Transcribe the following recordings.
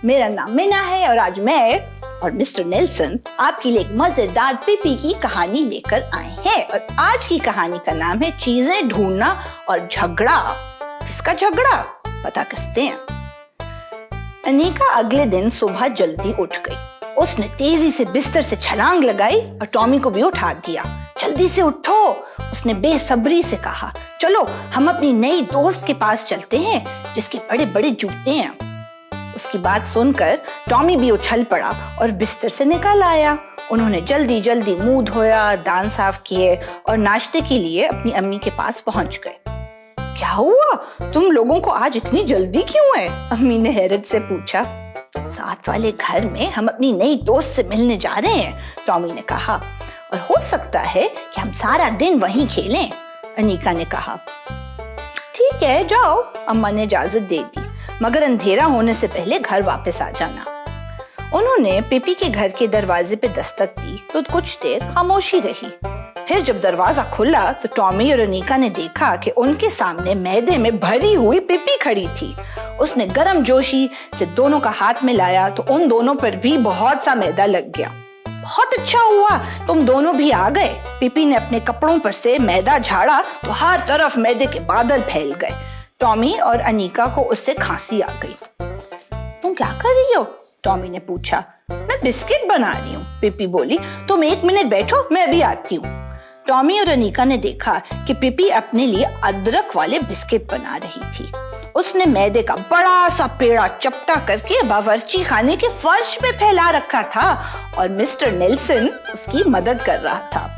मेरा नाम मीना है और आज मैं और मिस्टर नेल्सन आपके लिए एक मजेदार पिपी की कहानी लेकर आए हैं। और आज की कहानी का नाम है चीजें ढूंढना और झगड़ा। किसका झगड़ा पता करते हैं। अनीका अगले दिन सुबह जल्दी उठ गई। उसने तेजी से बिस्तर से छलांग लगाई और टॉमी को भी उठा दिया। जल्दी से उठो, उसने बेसब्री से कहा। चलो हम अपनी नई दोस्त के पास चलते हैं जिसके बड़े बड़े जूते हैं। उसकी बात सुनकर टॉमी भी उछल पड़ा और बिस्तर से निकल आया। उन्होंने जल्दी जल्दी मुंह धोया, दांत साफ किए और नाश्ते के लिए अपनी अम्मी के पास पहुंच गए। क्या हुआ, तुम लोगों को आज इतनी जल्दी क्यों है? अम्मी ने हैरत से पूछा। साथ वाले घर में हम अपनी नई दोस्त से मिलने जा रहे हैं, टॉमी ने कहा, और हो सकता है कि हम सारा दिन वहीं खेलें, अनीका ने कहा। ठीक है जाओ, अम्मा ने इजाजत दे दी, मगर अंधेरा होने से पहले घर वापस आ जाना। उन्होंने पिपी के घर के दरवाजे पे दस्तक दी तो कुछ देर खामोशी रही। फिर जब दरवाजा खुला तो टॉमी और अनीका ने देखा कि उनके सामने मैदे में भरी हुई पिपी खड़ी थी। उसने गर्म जोशी से दोनों का हाथ मिलाया तो उन दोनों पर भी बहुत सा मैदा लग गया। बहुत अच्छा हुआ तुम दोनों भी आ गए। पिपी ने अपने कपड़ों पर से मैदा झाड़ा तो हर तरफ मैदे के बादल फैल गए। टॉमी और अनीका को उससे खांसी आ गई। तुम क्या कर रही हो? टॉमी ने पूछा। मैं बिस्किट बना रही हूँ, पिपी बोली। तुम 1 मिनट बैठो, मैं अभी आती हूँ। टॉमी और अनीका ने देखा कि पिपी अपने लिए अदरक वाले बिस्किट बना रही थी। उसने मैदे का बड़ा सा पेड़ा चपटा करके बावर्ची खाने के फर्श पे फैला रखा था और मिस्टर नेल्सन उसकी मदद कर रहा था।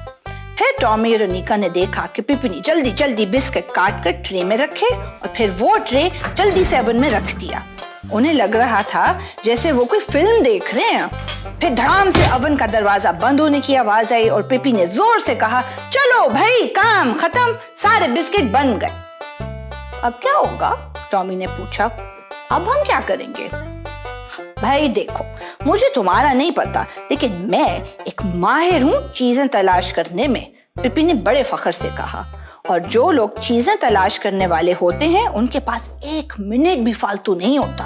फिर टॉमी और अनीका ने देखा कि पिपी ने जल्दी जल्दी बिस्किट काट कर ट्रे में रखे और फिर वो ट्रे जल्दी से ओवन में रख दिया। उन्हें लग रहा था जैसे वो कोई फिल्म देख रहे हैं। फिर धड़ाम से ओवन का दरवाजा बंद होने की आवाज आई और पिपी ने जोर से कहा, चलो भाई काम खत्म, सारे बिस्किट बन गए। अब क्या होगा? टॉमी ने पूछा। अब हम क्या करेंगे? भाई देखो, मुझे तुम्हारा नहीं पता, लेकिन मैं एक माहिर हूँ चीजें तलाश करने में, पिपी ने बड़े फख्र से कहा। और जो लोग चीजें तलाश करने वाले होते हैं उनके पास 1 मिनट भी फालतू नहीं होता।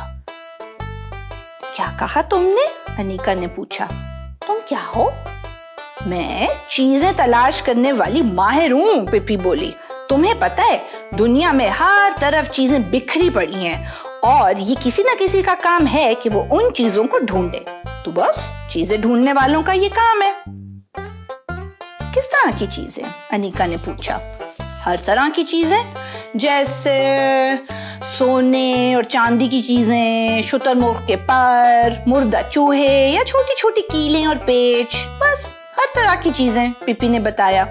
क्या कहा तुमने? अनीका ने पूछा। तुम क्या हो? मैं चीजें तलाश करने वाली माहिर हूँ, पिपी बोली। तुम्हें पता है दुनिया में हर तरफ चीजें बिखरी पड़ी हैं और ये किसी ना किसी का काम है कि वो उन चीजों को ढूंढे। तो बस चीजें ढूंढने वालों का ये काम है। किस तरह की चीजें? अनीका ने पूछा। हर तरह की चीजें, जैसे सोने और चांदी की चीजें, शुतुरमुर्ग के पर, मुर्दा चूहे या छोटी छोटी कीलें और पेच, बस हर तरह की चीजें, पिपी ने बताया।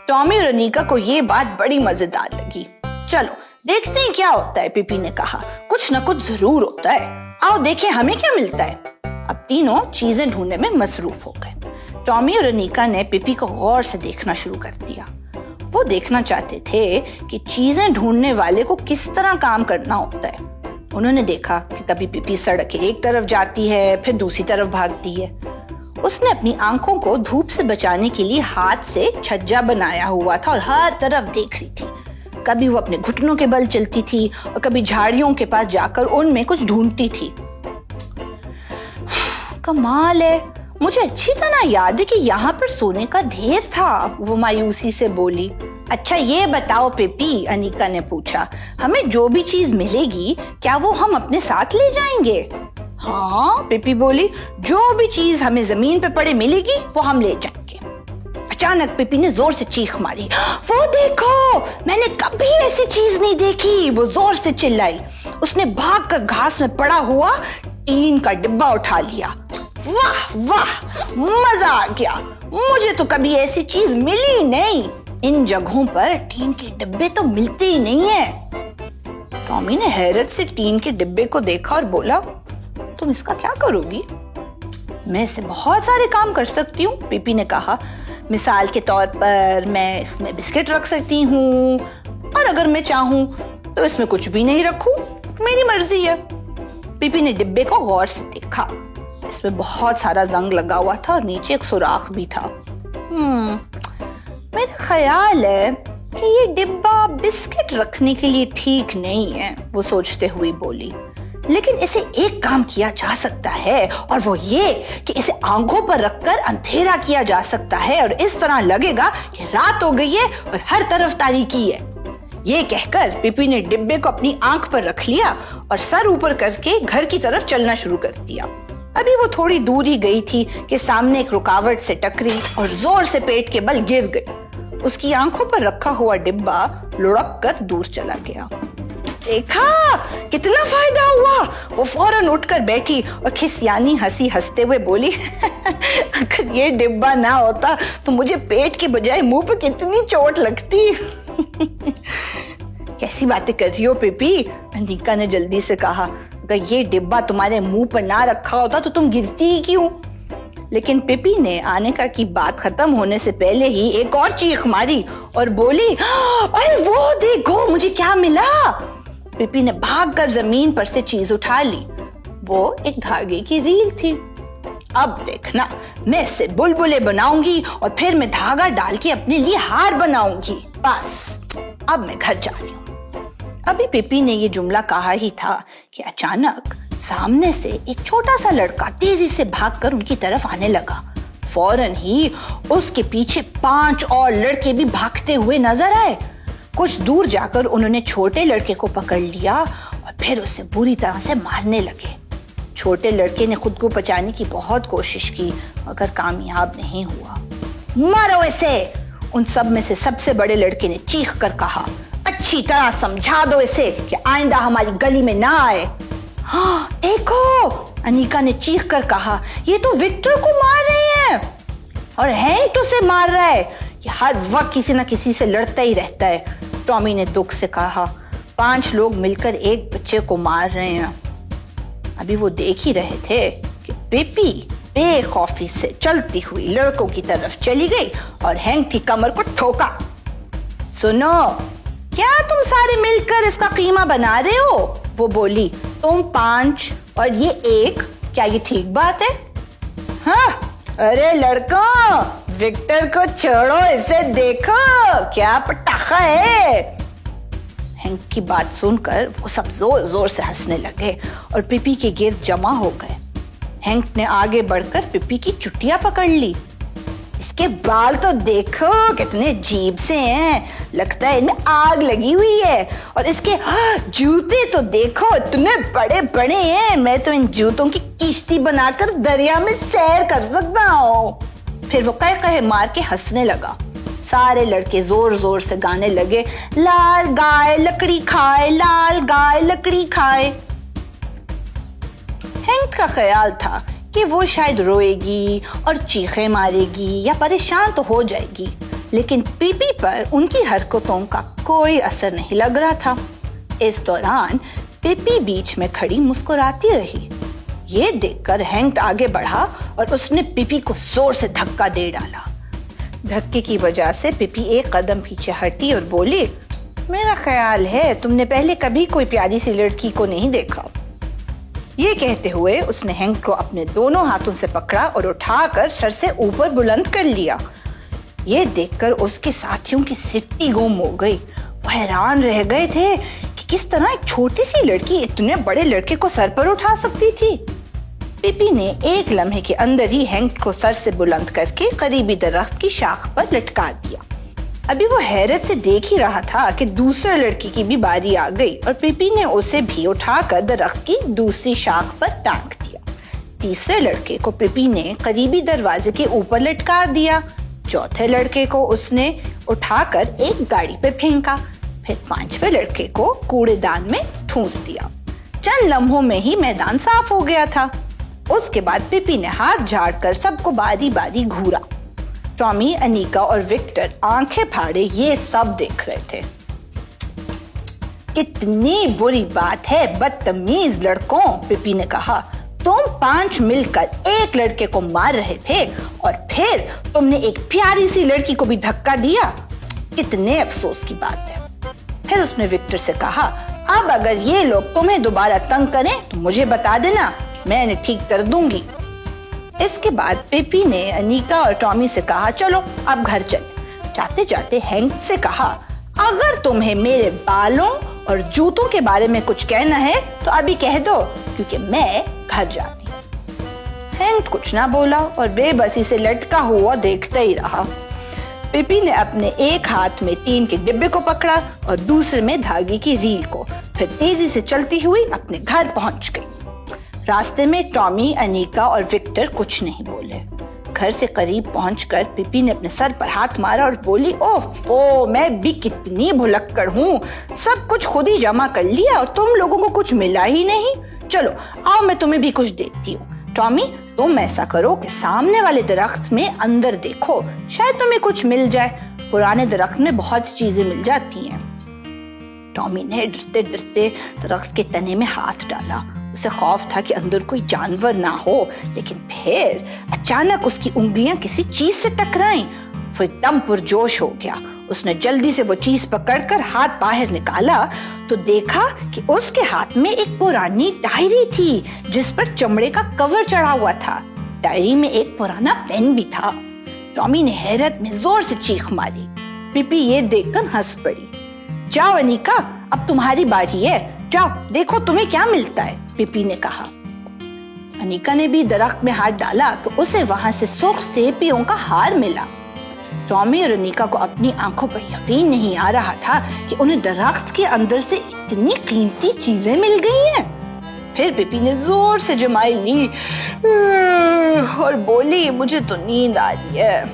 टॉमी और अनीका को ये बात बड़ी मजेदार लगी। चलो देखते हैं क्या होता है, पिपी ने कहा। कुछ न कुछ जरूर होता है, आओ देखें हमें क्या मिलता है। अब तीनों चीजें ढूंढने में मसरूफ हो गए। टॉमी और अनीका ने पिपी को गौर से देखना शुरू कर दिया। वो देखना चाहते थे कि चीजें ढूंढने वाले को किस तरह काम करना होता है। उन्होंने देखा कि कभी पिपी सड़क के एक तरफ जाती है, फिर दूसरी तरफ भागती है। उसने अपनी आंखों को धूप से बचाने के लिए हाथ से छज्जा बनाया हुआ था और हर तरफ देख रही थी। कभी वो अपने घुटनों के बल चलती थी और कभी झाड़ियों के पास जाकर उनमें कुछ ढूंढती थी। कमाल है, मुझे अच्छी तरह याद है कि यहाँ पर सोने का ढेर था, वो मायूसी से बोली। अच्छा ये बताओ पिपी, अनीका ने पूछा, हमें जो भी चीज मिलेगी क्या वो हम अपने साथ ले जाएंगे? हाँ, पिपी बोली, जो भी चीज हमें जमीन पे पड़े मिलेगी वो हम ले जाएंगे। अचानक पिपी ने जोर से चीख मारी। वो देखो, मैंने कभी ऐसी चीज नहीं देखी, वो जोर से चिल्लाई। उसने भागकर घास में पड़ा हुआ टीन का डिब्बा उठा लिया। वाह वाह, मजा आ गया, मुझे तो कभी ऐसी चीज मिली नहीं। इन जगहों पर टीन के डिब्बे तो मिलते ही नहीं है। टॉमी ने हैरत से टीन के डिब्बे को देखा और बोला, तुम इसका क्या करोगी? मैं इससे बहुत सारे काम कर सकती हूँ, पिपी ने कहा। मिसाल के तौर पर मैं इसमें बिस्किट रख सकती हूँ और अगर मैं चाहूँ तो इसमें कुछ भी नहीं रखूं, मेरी मर्जी है। पिपी ने डिब्बे को गौर से देखा। इसमें बहुत सारा जंग लगा हुआ था और नीचे एक सुराख भी था। मेरा ख्याल है कि ये डिब्बा बिस्किट रखने के लिए ठीक नहीं है, वो सोचते हुए बोली। लेकिन इसे एक काम किया जा सकता है और वो ये कि इसे आंखों पर रखकर अंधेरा किया जा सकता है और इस तरह लगेगा कि रात हो गई है और हर तरफ तारीकी है। ये कहकर पिपी ने डिब्बे को अपनी आंख पर रख लिया और सर ऊपर करके घर की तरफ चलना शुरू कर दिया। अभी वो थोड़ी दूर ही गई थी कि सामने एक रुकावट से टकरी और जोर से पेट के बल गिर गई। उसकी आंखों पर रखा हुआ डिब्बा लुढ़क कर दूर चला गया। देखा कितना फायदा हुआ। वो फौरन उठकर बैठी और खिसियानी हंसी हंसते हुए बोली अगर ये डिब्बा ना होता तो मुझे पेट के बजाय मुंह पे कितनी चोट लगती। कैसी बातें कर रही हो पिपी, अनिका ने जल्दी से कहा। अगर ये डिब्बा तुम्हारे मुंह पर ना रखा होता तो तुम गिरती ही क्यों। लेकिन पिपी ने अनिका की बात खत्म होने से पहले ही एक और चीख मारी और बोली अरे वो देखो मुझे क्या मिला। पिपी ने भागकर जमीन पर से चीज उठा ली। वो एक धागे की रील थी। अब देखना, मैं इससे बुलबुले बनाऊंगी और फिर मैं धागा डाल के अपने लिए हार बनाऊंगी। बस अब मैं घर जा रही हूँ। अभी पिपी ने ये जुमला कहा ही था कि अचानक सामने से एक छोटा सा लड़का तेजी से भागकर उनकी तरफ आने लगा। फौरन ही उसके पीछे 5 और लड़के भी भागते हुए नजर आए। कुछ दूर जाकर उन्होंने छोटे लड़के को पकड़ लिया और फिर उसे बुरी तरह से मारने लगे। छोटे लड़के ने खुद को बचाने की बहुत कोशिश की मगर कामयाब नहीं हुआ। मारो इसे, उन सब में से सबसे बड़े लड़के ने चीख कर कहा। अच्छी तरह समझा दो इसे कि आइंदा हमारी गली में ना आए। हाँ देखो, अनिका ने चीख कर कहा, ये तो विक्टर को मार रहे हैं और हैंक उसे मार रहा है। ये हर वक्त किसी न किसी से लड़ता ही रहता है। टॉमी ने दुख से कहा। 5 लोग मिलकर एक बच्चे को मार रहे हैं। अभी वो देख ही रहे थे कि पिपी बेखौफी से चलती हुई लड़कों की तरफ चली गई और हैंक की कमर को ठोका। सुनो, क्या तुम सारे मिलकर इसका कीमा बना रहे हो? वो बोली। तुम 5 और ये 1, क्या ये ठीक बात है? हाँ, अरे लड़कों, विक्टर को छोड़ो, इसे देखो क्या पटाखा है। हैंक की बात सुनकर वो सब जोर जोर से हंसने लगे और पिपी के गिर्द जमा हो गए। हैंक ने आगे बढ़कर पिपी की चुटिया पकड़ ली। इसके बाल तो देखो कितने अजीब से हैं, लगता है इनमें आग लगी हुई है। और इसके जूते तो देखो इतने बड़े बड़े हैं, मैं तो इन जूतों की किश्ती बनाकर दरिया में सैर कर सकता हूँ। फिर वो कह कहे मार के हंसने लगा। सारे लड़के जोर जोर से गाने लगे, लाल गाय लकड़ी खाए, लाल गाय लकड़ी खाए। हैंक का ख्याल था कि वो शायद रोएगी और चीखें मारेगी या परेशान तो हो जाएगी, लेकिन पिपी पर उनकी हरकतों का कोई असर नहीं लग रहा था। इस दौरान पिपी बीच में खड़ी मुस्कुराती रही। ये देखकर हैंक आगे बढ़ा और उसने पिपी को जोर से धक्का दे डाला। धक्के की वजह से पिपी एक कदम पीछे हटी और बोली, मेरा ख्याल है तुमने पहले कभी कोई प्यारी सी लड़की को नहीं देखा। ये कहते हुए उसने हैंक को अपने दोनों हाथों से पकड़ा और उठाकर सर से ऊपर बुलंद कर लिया। ये देखकर उसके साथियों की सिट्टी गुम हो गई। वो हैरान रह गए थे कि किस तरह एक छोटी सी लड़की इतने बड़े लड़के को सर पर उठा सकती थी। पिपी ने एक लम्हे के अंदर ही हैंक को सर से बुलंद करके करीबी दरख्त की शाख पर लटका दिया। अभी वो हैरत से देख ही रहा था कि दूसरे लड़की की भी बारी आ गई और पिपी ने उसे भी उठाकर दरख्त की दूसरी शाख पर टांग दिया। तीसरे लड़के को पिपी ने करीबी दरवाजे के ऊपर लटका दिया। चौथे लड़के को उसने उठाकर एक गाड़ी पे फेंका। फिर 5वें लड़के को कूड़ेदान में ठूंस दिया। चंद लम्हों में ही मैदान साफ हो गया था। उसके बाद पिपी ने हाथ झाड़कर सबको बारी बारी घूरा। टॉमी, अनिका और विक्टर आंखें फाड़े ये सब देख रहे थे। कितनी बुरी बात है बदतमीज लड़कों, पिपी ने कहा। तुम 5 मिलकर एक लड़के को मार रहे थे और फिर तुमने एक प्यारी सी लड़की को भी धक्का दिया। कितने अफसोस की बात है। फिर उसने विक्टर से कहा, अब अगर ये लोग तुम्हें दोबारा तंग करें तो मुझे बता देना, मैं इन्हें ठीक कर दूंगी। इसके बाद पिपी ने अनिका और टॉमी से कहा, चलो अब घर चले। जाते जाते हैंक से कहा, अगर तुम्हें मेरे बालों और जूतों के बारे में कुछ कहना है तो अभी कह दो, क्योंकि मैं घर जाती हूँ। हैंक कुछ ना बोला और बेबसी से लटका हुआ देखता ही रहा। पिपी ने अपने एक हाथ में टीन के डिब्बे को पकड़ा और दूसरे में धागे की रील को, फिर तेजी से चलती हुई अपने घर पहुंच गई। रास्ते में टॉमी, अनीका और विक्टर कुछ नहीं बोले। घर से करीब पहुंचकर पिपी ने अपने सर पर हाथ मारा और बोली, ओफो, मैं भी कितनी भुलक्कड़ हूँ, सब कुछ खुद ही जमा कर लिया और तुम लोगों को कुछ मिला ही नहीं। चलो आओ मैं तुम्हें भी कुछ देती हूँ। टॉमी, तुम ऐसा करो कि सामने वाले दरख्त में अंदर देखो, शायद तुम्हें कुछ मिल जाए। पुराने दरख्त में बहुत सी चीजें मिल जाती हैं। टॉमी ने डरते डरते दरख्त के तने में हाथ डाला। उसे खौफ था कि अंदर कोई जानवर ना हो, लेकिन फिर अचानक उसकी उंगलियां किसी चीज से टकराईं। वो एकदम पुरजोश हो गया। उसने जल्दी से वो चीज पकड़कर हाथ बाहर निकाला तो देखा कि उसके हाथ में एक पुरानी डायरी थी जिस पर चमड़े का कवर चढ़ा हुआ था। डायरी में एक पुराना पेन भी था। टॉमी ने हैरत में जोर से चीख मारी। पिपी ये देखकर हंस पड़ी। जाओ अनीका, अब तुम्हारी बारी है, जाओ देखो तुम्हें क्या मिलता है, पिपी ने कहा। अनीका ने भी दरख्त में हाथ डाला तो उसे वहां से सुर्ख सेपियों का हार मिला। टॉमी और अनीका को अपनी आंखों पर यकीन नहीं आ रहा था कि उन्हें दरख्त के अंदर से इतनी कीमती चीजें मिल गई हैं। फिर पिपी ने जोर से जमाई ली और बोली, मुझे तो नींद आ रही है,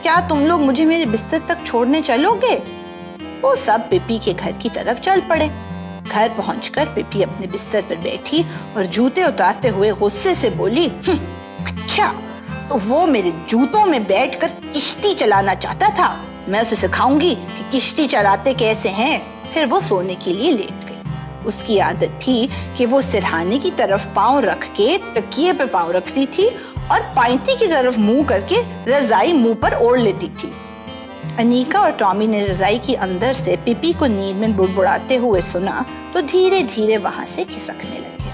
क्या तुम लोग मुझे मेरे बिस्तर तक छोड़ने चलोगे? वो सब पिपी के घर की तरफ चल पड़े। घर पहुंचकर पिपी अपने बिस्तर पर बैठी और जूते उतारते हुए गुस्से से बोली, अच्छा तो वो मेरे जूतों में बैठकर किश्ती चलाना चाहता था, मैं उसे सिखाऊंगी कि किश्ती चलाते कैसे हैं। फिर वो सोने के लिए लेट गई। उसकी आदत थी कि वो सिरहाने की तरफ पांव रख के तकिए पे पांव रखती थी और पाइती की तरफ मुंह करके रजाई मुंह पर ओढ़ लेती थी। अनीका और टॉमी ने रजाई के अंदर से पिपी को नींद में बुड़बुड़ाते हुए सुना तो धीरे धीरे वहां से खिसकने लगे।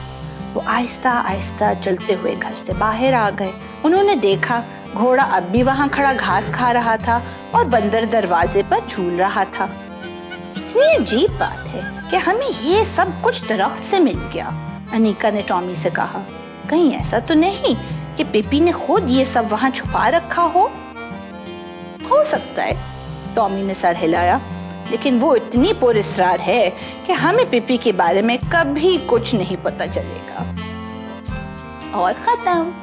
वो आहिस्ता आहिस्ता चलते हुए घर से बाहर आ गए। उन्होंने देखा घोड़ा अब भी वहां खड़ा घास खा रहा था और बंदर दरवाजे पर झूल रहा था। कितनी अजीब बात है कि हमें ये सब कुछ दरख्त से मिल गया, अनीका ने टॉमी से कहा। कहीं ऐसा तो नहीं कि पिपी ने खुद ये सब वहां छुपा रखा हो सकता है, टॉमी ने सर हिलाया, लेकिन वो इतनी पुरस्कार है कि हमें पिपी के बारे में कभी कुछ नहीं पता चलेगा। और खत्म।